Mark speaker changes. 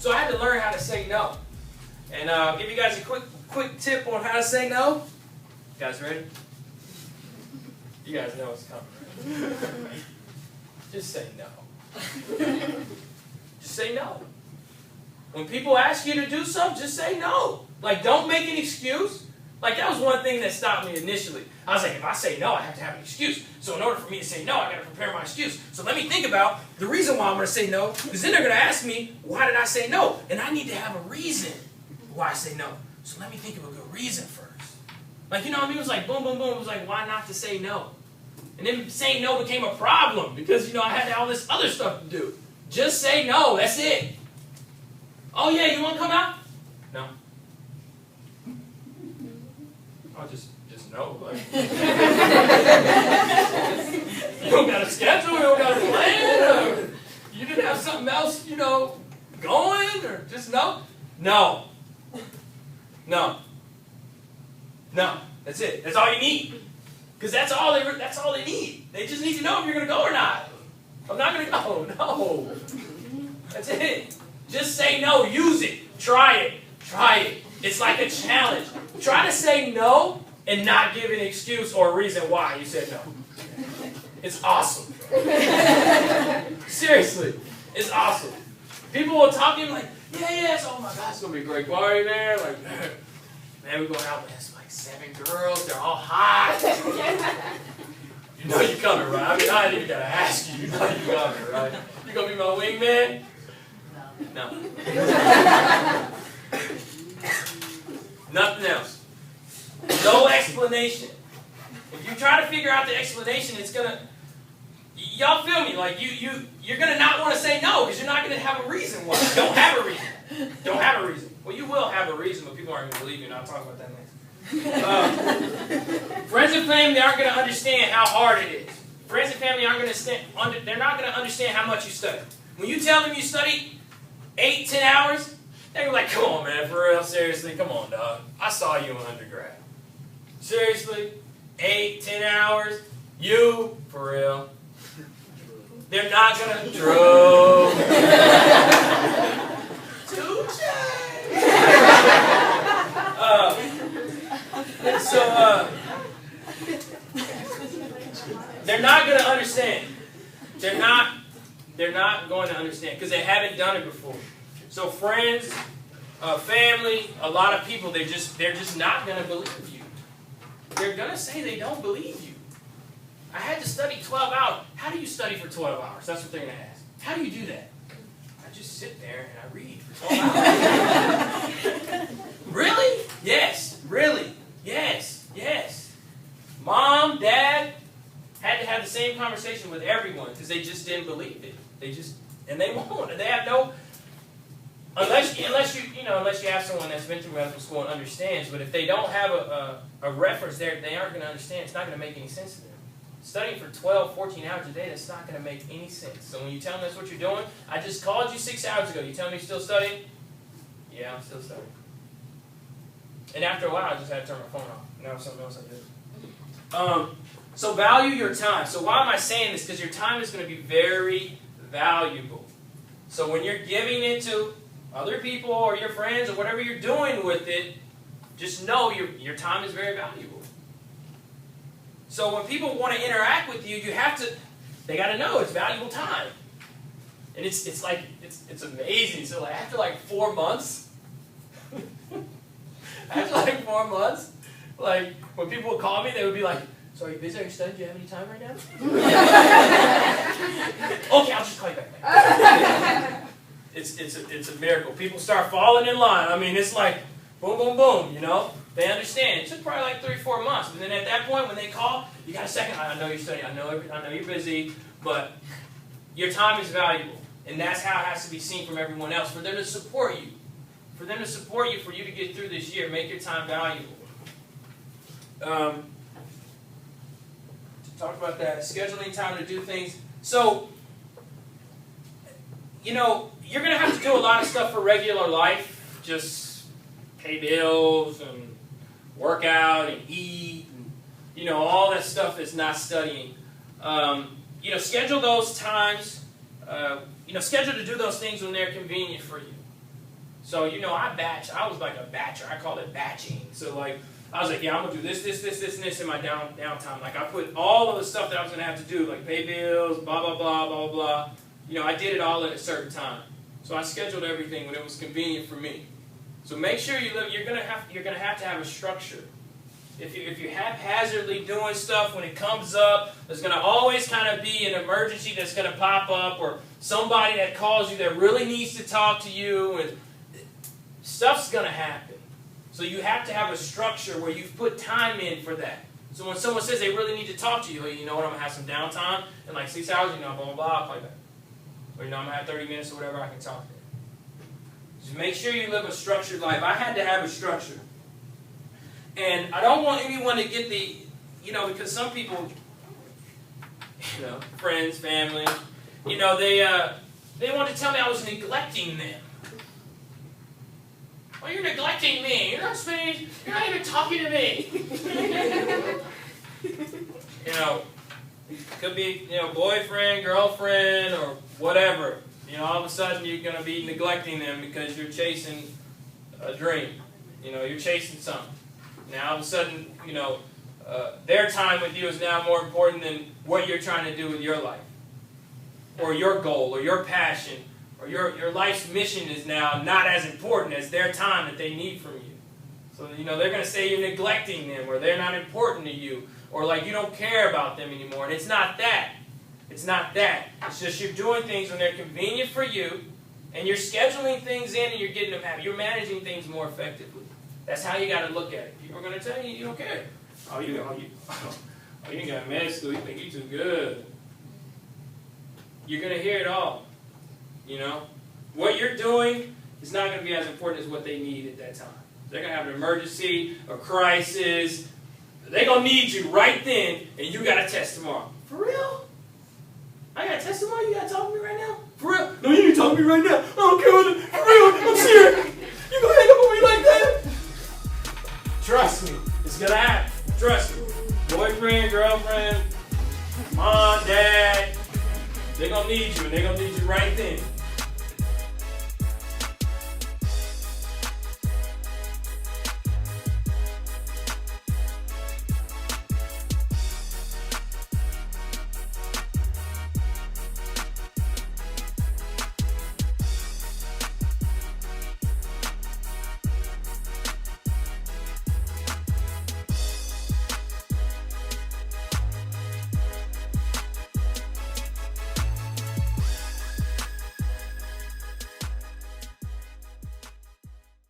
Speaker 1: So I had to learn how to say no. And I'll give you guys a quick tip on how to say no. You guys ready? You guys know it's coming, right? Just say no. Just say no. When people ask you to do something, just say no. Like, don't make an excuse. Like, that was one thing that stopped me initially. I was like, if I say no, I have to have an excuse. So in order for me to say no, I got to prepare my excuse. So let me think about the reason why I'm going to say no, because then they're going to ask me, why did I say no? And I need to have a reason why I say no. So let me think of a good reason first. Like, you know what I mean? It was like, boom, boom, boom. It was like, why not to say no? And then saying no became a problem because, you know, I had all this other stuff to do. Just say no. That's it. Oh, yeah, you want to come out? No. Oh, just no. Like, you don't got a schedule, you don't got a plan, or you didn't have something else, you know, going, or just no? No. No. No. That's it. That's all you need. Because that's all they need. They just need to know if you're going to go or not. I'm not going to go. No. That's it. Just say no. Use it. Try it. Try it. It's like a challenge. Try to say no and not give an excuse or a reason why you said no. It's awesome. Seriously. It's awesome. People will talk to you like, yeah, oh my God, it's going to be a great party there. Like, man, we're going out with like 7 girls. They're all hot. You know you're coming, right? I mean, I ain't even got to ask you. You know you're coming, right? You going to be my wingman? No. Nothing else. No explanation. If you try to figure out the explanation, it's going to... Y'all feel me? Like, you're going to not want to say no because you're not going to have a reason why. You don't have a reason. Don't have a reason. Well, you will have a reason, but people aren't going to believe you, and I'll talk about that next. Friends and family aren't going to understand how hard it is. Friends and family aren't going to they're not going to understand how much you study. When you tell them you study 8, 10 hours, they're like, come on, man, for real, seriously, come on, dog. I saw you in undergrad. Seriously? 8, 10 hours? You? For real? They're not going to drove. They're not going to understand. They're not going to understand because they haven't done it before. So friends, family, a lot of people, they're just not going to believe you. They're going to say they don't believe you. I had to study 12 hours. How do you study for 12 hours? That's what they're going to ask. How do you do that? I just sit there and I read for 12 hours. Really? Yes. Really? Yes. Yes. Mom, Dad had to have the same conversation with everyone because they just didn't believe it. And they won't. They have no... Unless you have someone that's been through medical school and understands, but if they don't have a reference there, they aren't going to understand. It's not going to make any sense to them. Studying for 12, 14 hours a day, that's not going to make any sense. So when you tell them that's what you're doing, I just called you 6 hours ago. You tell me you're still studying? Yeah, I'm still studying. And after a while, I just had to turn my phone off. And that was something else I did. So value your time. So why am I saying this? Because your time is going to be very valuable. So when you're giving it to other people or your friends or whatever you're doing with it, just know your time is very valuable. So when people want to interact with you, they got to know it's valuable time. And it's amazing. So after 4 months, like when people would call me, they would be like, so are you busy? Are you studying? Do you have any time right now? Okay, I'll just call you back. It's a miracle. People start falling in line. I mean, it's like boom, boom, boom, you know? They understand. It took probably 3 or 4 months. But then at that point, when they call, you got a second. I know you're studying. I know you're busy. But your time is valuable. And that's how it has to be seen from everyone else. For them to support you. For them to support you, for you to get through this year. Make your time valuable. To talk about that. Scheduling time to do things. So, you're going to have to do a lot of stuff for regular life. Just pay bills and work out and eat. And, all that stuff is not studying. Schedule those times. Schedule to do those things when they're convenient for you. So, you know, I was like a batcher. I call it batching. So, like, I was like, yeah, I'm going to do this, and this in my downtime. Like, I put all of the stuff that I was going to have to do, like pay bills, blah, blah, blah, blah, blah. You know, I did it all at a certain time. So I scheduled everything when it was convenient for me. So make sure you're going to have to have a structure. If you're haphazardly doing stuff, when it comes up, there's going to always kind of be an emergency that's going to pop up, or somebody that calls you that really needs to talk to you, and stuff's going to happen. So you have to have a structure where you've put time in for that. So when someone says they really need to talk to you, you know what, I'm going to have some downtime in like 6 hours, you know, blah, blah, blah, I'll play back. Or, you know, I'm going to have 30 minutes or whatever, I can talk to you. Just make sure you live a structured life. I had to have a structure. And I don't want anyone to get the, you know, because some people, you know, friends, family, you know, they want to tell me I was neglecting them. Well, you're neglecting me. You're not even talking to me. You know, could be, you know, boyfriend, girlfriend, or whatever. You know, all of a sudden you're going to be neglecting them because you're chasing a dream. You know, you're chasing something. Now all of a sudden, you know, their time with you is now more important than what you're trying to do with your life, or your goal, or your passion, or your life's mission is now not as important as their time that they need from you. So, you know, they're going to say you're neglecting them, or they're not important to you, or like you don't care about them anymore. And it's not that. It's not that. It's just you're doing things when they're convenient for you, and you're scheduling things in, and you're getting them happy. You're managing things more effectively. That's how you got to look at it. People are going to tell you you don't care. You ain't got med school. You think you too good. You're going to hear it all. You know, what you're doing is not going to be as important as what they need at that time. They're going to have an emergency, a crisis. They're going to need you right then, and you got a test tomorrow. For real? I got a test tomorrow? You got to talk to me right now? For real? No, you need to talk to me right now. I don't care